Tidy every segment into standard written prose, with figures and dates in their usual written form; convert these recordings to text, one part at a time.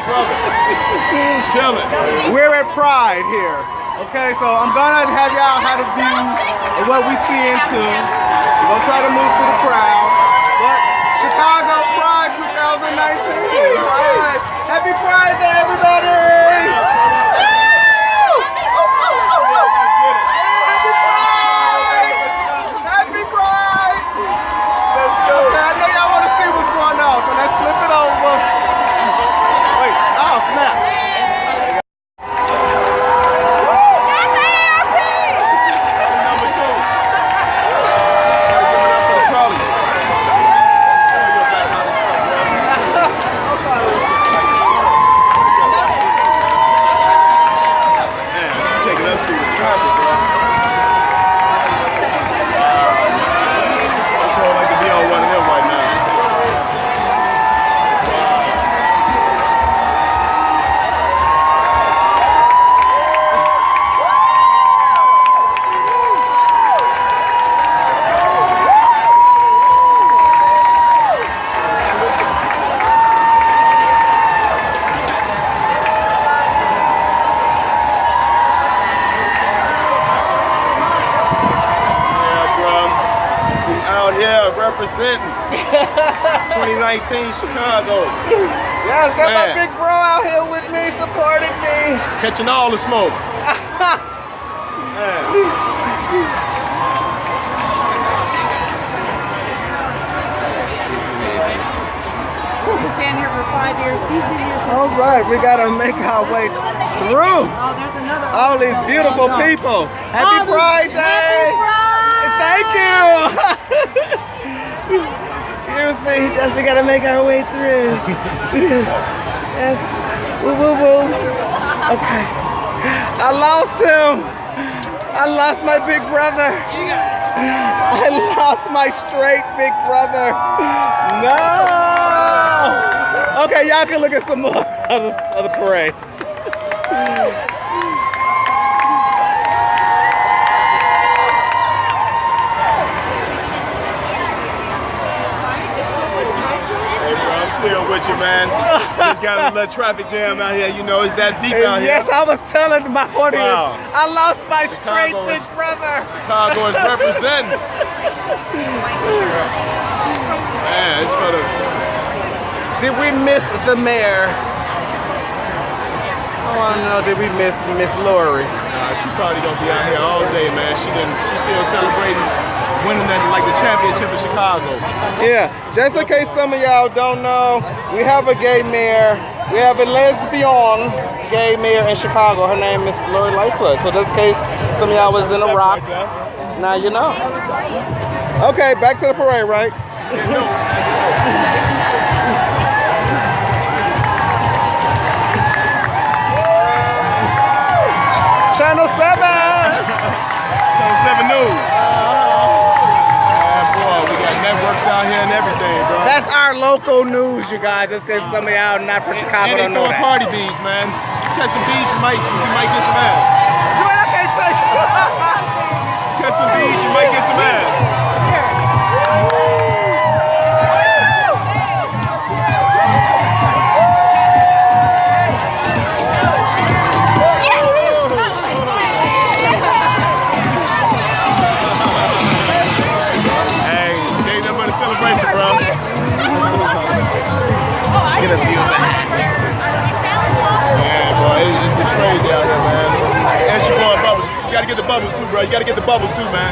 brother. Chilling. We're at Pride here. Okay, so I'm gonna have y'all have the views of what we see into. We're gonna try to move through the crowd. But Chicago Pride 2019. All right. Happy Pride Day, everybody! Happy Pride! Let's go. Okay, I know y'all want to see what's going on, so let's flip it over. Wait, oh snap. Representing 2019 Chicago. Yes, got my big bro out here with me, supporting me. Catching all the smoke. Stand here for 5 years. All right, we gotta make our way through Oh, there's another. all these beautiful people. Happy Pride Day! Thank you! Excuse me, just we gotta make our way through. Yes, woo woo woo. Okay, I lost him. I lost my big brother. I lost my straight big brother. No! Okay, y'all can look at some more of the parade. Still with you, man. Just got a little traffic jam out here. You know, it's that deep out here. Yes, I was telling my audience, Wow. I lost my straight Chicago big brother. Chicago is representing. Man, it's for the... Did we miss the mayor? I want to know, did we miss Miss Lori? She probably gonna be out here all day, man. She's still celebrating winning like the championship of Chicago. Yeah, just in case some of y'all don't know, we have a gay mayor. We have a lesbian gay mayor in Chicago. Her name is Lori Lightfoot. So just in case some of y'all was in a rock, now you know. Okay, back to the parade, right? Channel 7! Channel 7 News. Networks out here and everything, bro. That's our local news, you guys. Just because some of y'all not from Chicago don't know that. Party bees, man. Catch some bees, you might get some ass. Joanne, I can't take it. Catch some bees, you might get some ass. Get a view of that. Man, boy, it's just crazy out here, man. And she blowing bubbles. You gotta get the bubbles too, bro. You gotta get the bubbles too, man.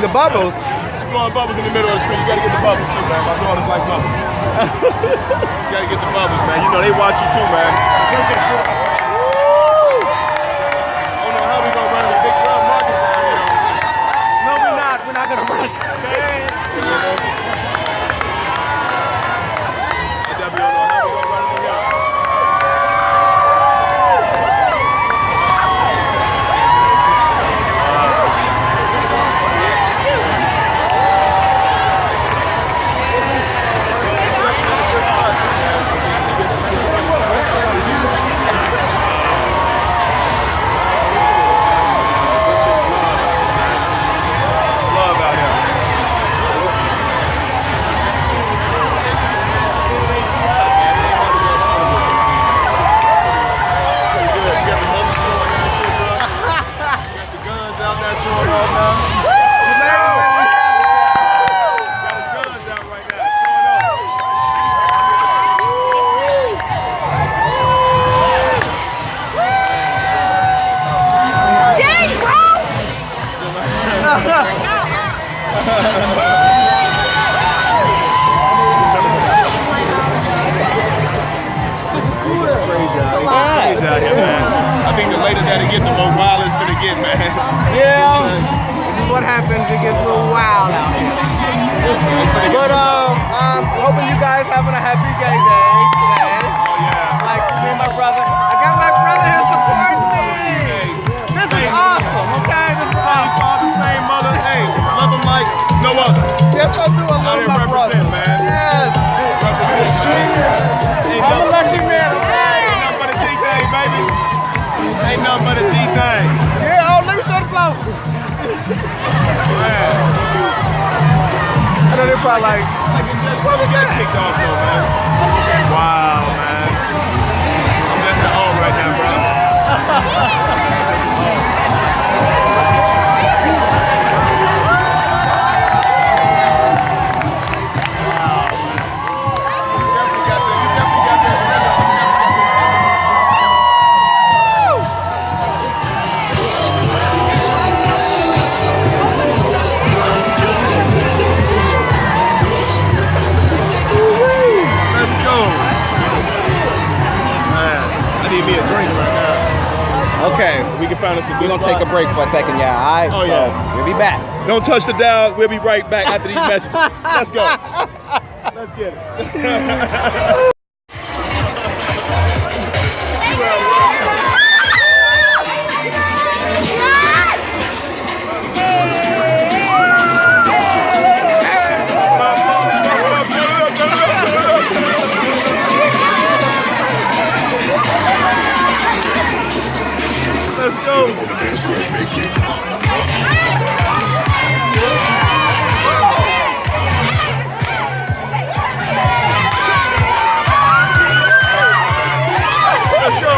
The bubbles? She's blowing bubbles in the middle of the screen. You gotta get the bubbles too, man. My daughters like bubbles. You gotta get the bubbles, man. You know they watch you too, man. I don't know how we gonna run the big club market down here. No, we're not. We're not gonna run it. out here, man. I think the later that it get, the more wild it's gonna get, man. Yeah, this is what happens. It gets a little wild out here. But I'm hoping you guys having a happy gay day today. Oh yeah. Like me and my brother. I got my brother here supporting me. This is awesome. Okay, this is Same awesome. father, same mother. Hey, love them like no other. Yes, I do. I love Out here my brother. represent, man. Yes. Represent, man. Ain't I'm a nothing- lucky man. Okay. Ain't nothing but a G thing, baby. Ain't nothing but a G thing. Yeah. Oh, let me show the flow. Man. I know they're probably like. Like it just what was that kicked off though, man? Wow, man. I'm just at home right now, bro. Let's go. Man, I need me a drink right now. Okay. We can find us a We're good gonna spot. take a break for a second, yeah. All right. Oh, so yeah. we'll be back. Don't touch the dial. We'll be right back after these messages. Let's go. Let's get it. Let's go. Let's go.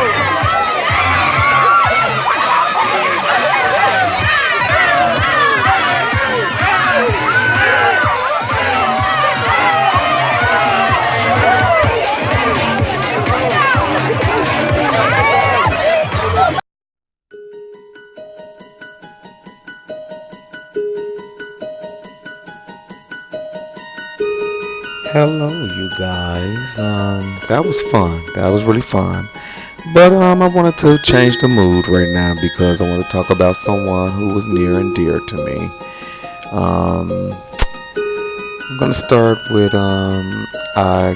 Hello, you guys. That was fun. That was really fun. But I wanted to change the mood right now because I want to talk about someone who was near and dear to me. I'm gonna start with I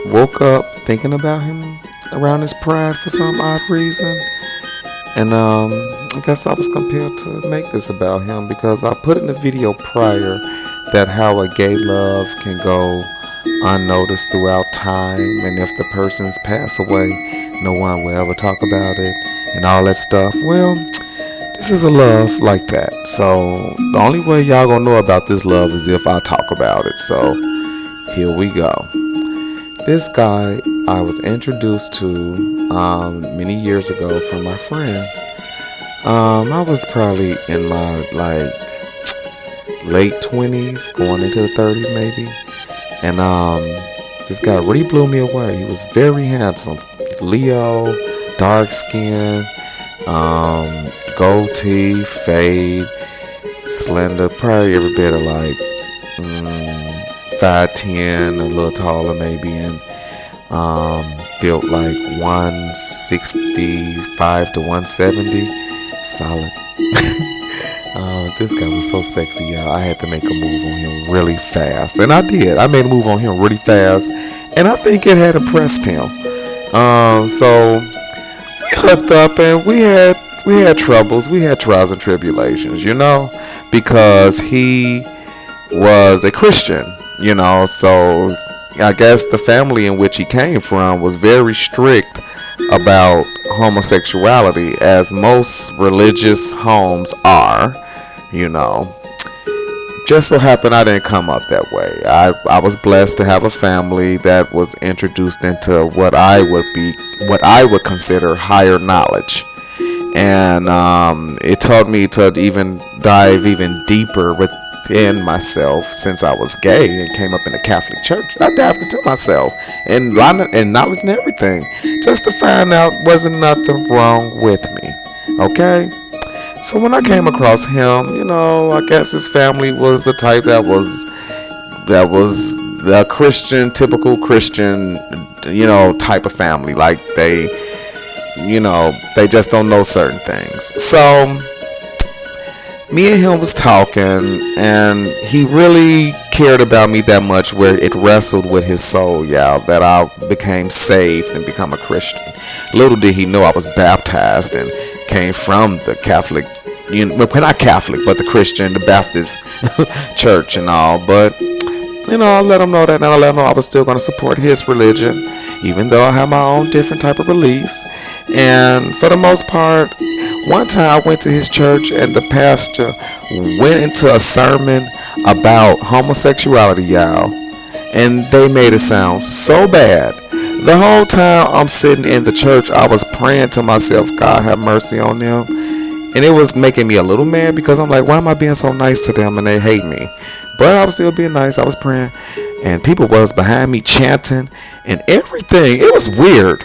woke up thinking about him around his pride for some odd reason, and I guess I was compelled to make this about him because I put in the video prior that how a gay love can go unnoticed throughout time, and if the person's passed away, no one will ever talk about it and all that stuff. Well, this is a love like that. So the only way y'all gonna know about this love is if I talk about it. So here we go. This guy I was introduced to many years ago from my friend. I was probably in my late 20s, going into the 30s maybe. And this guy really blew me away. He was very handsome. Leo, dark skin, goatee, fade, slender, probably every bit of 5'10", a little taller maybe, and built 165 to 170, solid. This guy was so sexy, y'all. I had to make a move on him really fast, and I did. I made a move on him really fast, and I think it had impressed him. So we hooked up, and we had troubles. We had trials and tribulations, because he was a Christian, So I guess the family in which he came from was very strict about homosexuality, as most religious homes are. Just so happened I didn't come up that way. I was blessed to have a family that was introduced into what I would consider higher knowledge, and it taught me to even dive even deeper within myself. Since I was gay and came up in the Catholic Church, I dived into myself and knowledge and everything, just to find out wasn't nothing wrong with me. Okay. So when I came across him, I guess his family was the type that was the Christian, typical Christian, type of family. Like they they just don't know certain things. So me and him was talking, and he really cared about me that much where it wrestled with his soul, y'all, that I became saved and become a Christian. Little did he know I was baptized and came from the Catholic, well, not Catholic, but the Christian, the Baptist church and all. But I let him know that, and I let him know I was still going to support his religion, even though I have my own different type of beliefs. And for the most part, one time I went to his church, and the pastor went into a sermon about homosexuality, y'all, and they made it sound so bad. The whole time I'm sitting in the church, I was praying to myself, God have mercy on them. And it was making me a little mad, because I'm like, why am I being so nice to them and they hate me? But I was still being nice. I was praying, and people was behind me chanting and everything. It was weird.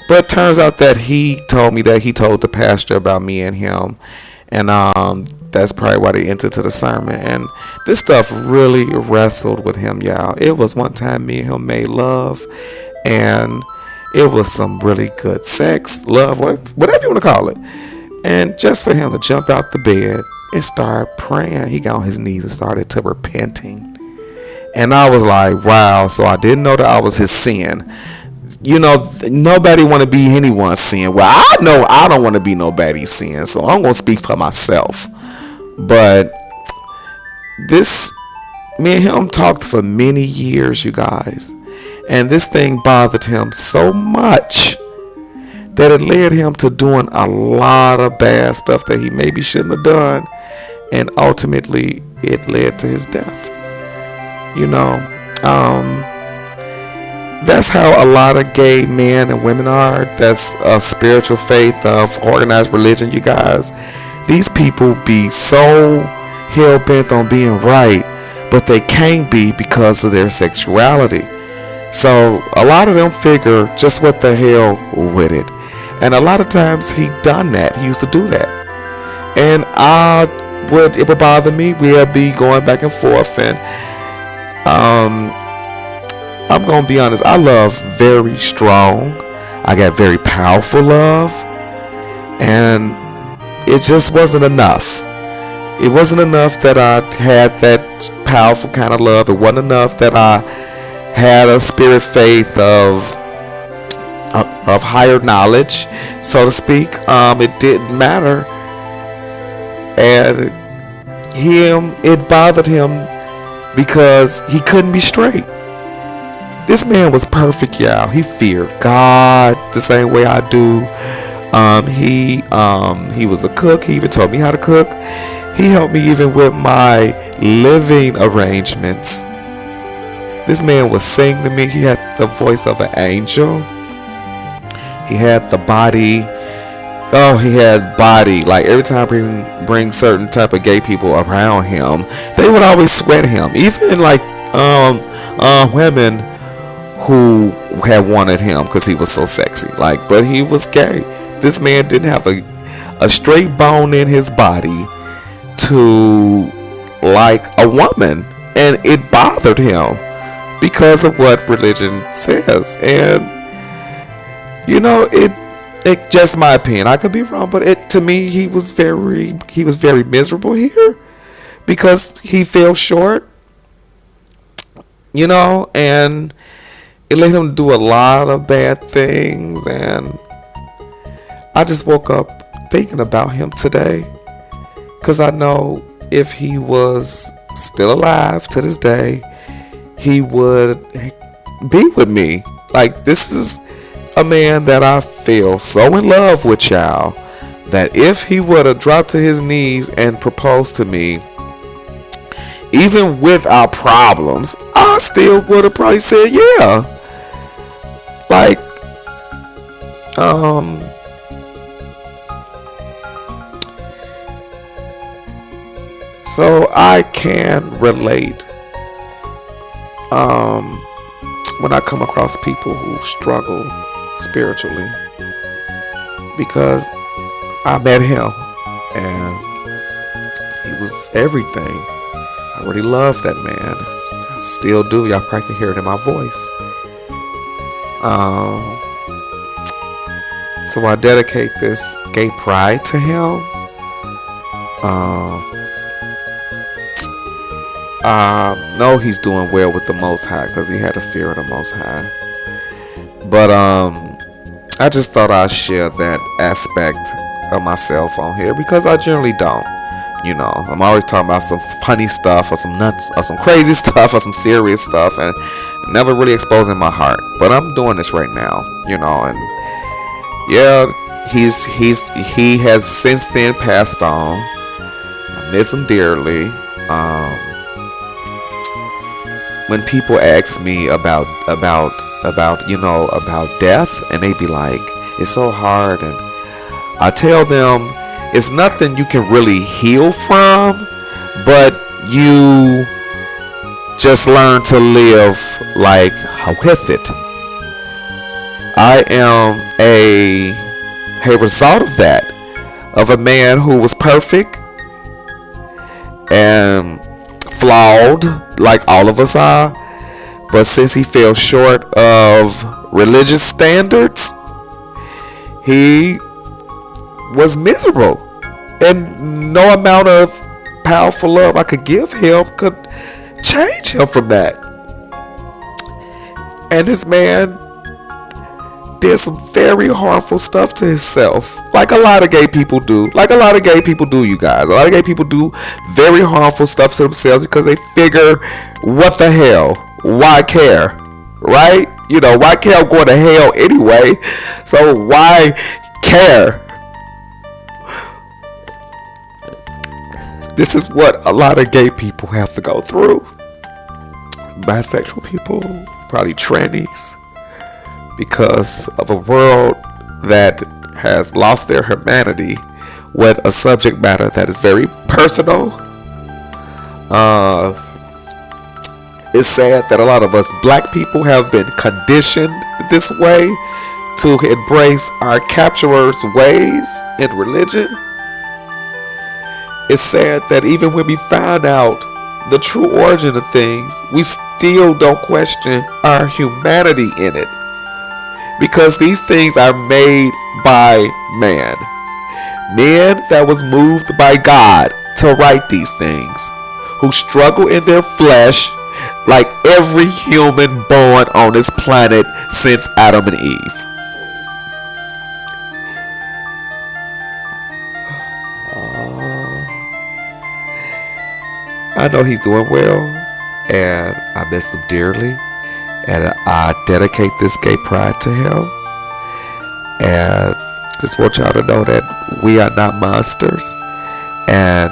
But it turns out that he told me that he told the pastor about me and him. And that's probably why they entered to the sermon. And this stuff really wrestled with him, y'all. It was one time me and him made love. And it was some really good sex, love, whatever you want to call it. And just for him to jump out the bed and start praying, he got on his knees and started to repenting. And I was like, wow. So I didn't know that I was his sin. Nobody want to be anyone's sin. Well, I know I don't want to be nobody's sin, so I'm going to speak for myself. But me and him talked for many years, you guys. And this thing bothered him so much that it led him to doing a lot of bad stuff that he maybe shouldn't have done. And ultimately, it led to his death. That's how a lot of gay men and women are. That's a spiritual faith of organized religion, you guys. These people be so hell-bent on being right, but they can't be because of their sexuality. So a lot of them figure just what the hell with it. And a lot of times he done that. He used to do that. And it would bother me. We'll be going back and forth, and I'm going to be honest, I love very strong. I got very powerful love. And it just wasn't enough. It wasn't enough that I had that powerful kind of love. It wasn't enough that I had a spirit faith of higher knowledge, so to speak. It didn't matter. And it bothered him because he couldn't be straight. This man was perfect, y'all. He feared God the same way I do. He was a cook. He even taught me how to cook. He helped me even with my living arrangements. This man would sing to me. He had the voice of an angel. He had the body. Oh, he had body. Like every time we bring certain type of gay people around him, they would always sweat him. Even like women who had wanted him because he was so sexy. But he was gay. This man didn't have a straight bone in his body to like a woman, and it bothered him because of what religion says. And it just my opinion. I could be wrong, but to me he was very miserable here because he fell short. And it let him do a lot of bad things, and I just woke up thinking about him today, because I know if he was still alive to this day, he would be with me. This is a man that I feel so in love with, y'all, that if he would have dropped to his knees and proposed to me, even with our problems, I still would have probably said yeah. So I can relate when I come across people who struggle spiritually, because I met him and he was everything. I really love that man. Still do. Y'all probably can hear it in my voice. So I dedicate this gay pride to him. Know he's doing well with the Most High because he had a fear of the Most High. But I just thought I'd share that aspect of myself on here because I generally don't. You know, I'm always talking about some funny stuff or some nuts or some crazy stuff or some serious stuff and never really exposing my heart. But I'm doing this right now, you know, and yeah, he has since then passed on. I miss him dearly. When people ask me about you know, about death, and they be like, it's so hard, and I tell them it's nothing you can really heal from, but you just learn to live like with it. I am a result of that, of a man who was perfect and flawed like all of us are, but since he fell short of religious standards, he was miserable, and no amount of powerful love I could give him could change him from that. And this man did some very harmful stuff to himself, like a lot of gay people do. You guys. A lot of gay people do very harmful stuff to themselves because they figure, what the hell? Why care? Right? You know, why care? I'm going to hell anyway. So why care? This is what a lot of gay people have to go through. Bisexual people, probably trannies, because of a world that has lost their humanity with a subject matter that is very personal. It's sad that a lot of us black people have been conditioned this way to embrace our capturers' ways in religion. It's sad that even when we find out the true origin of things, we still don't question our humanity in it. Because these things are made by man. Men that was moved by God to write these things, who struggle in their flesh like every human born on this planet since Adam and Eve. I know he's doing well, and I miss him dearly, and I dedicate this gay pride to him, and just want y'all to know that we are not monsters, and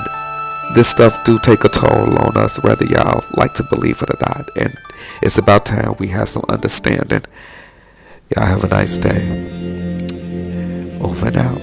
this stuff do take a toll on us, whether y'all like to believe it or not, and it's about time we have some understanding. Y'all have a nice day. Over and out.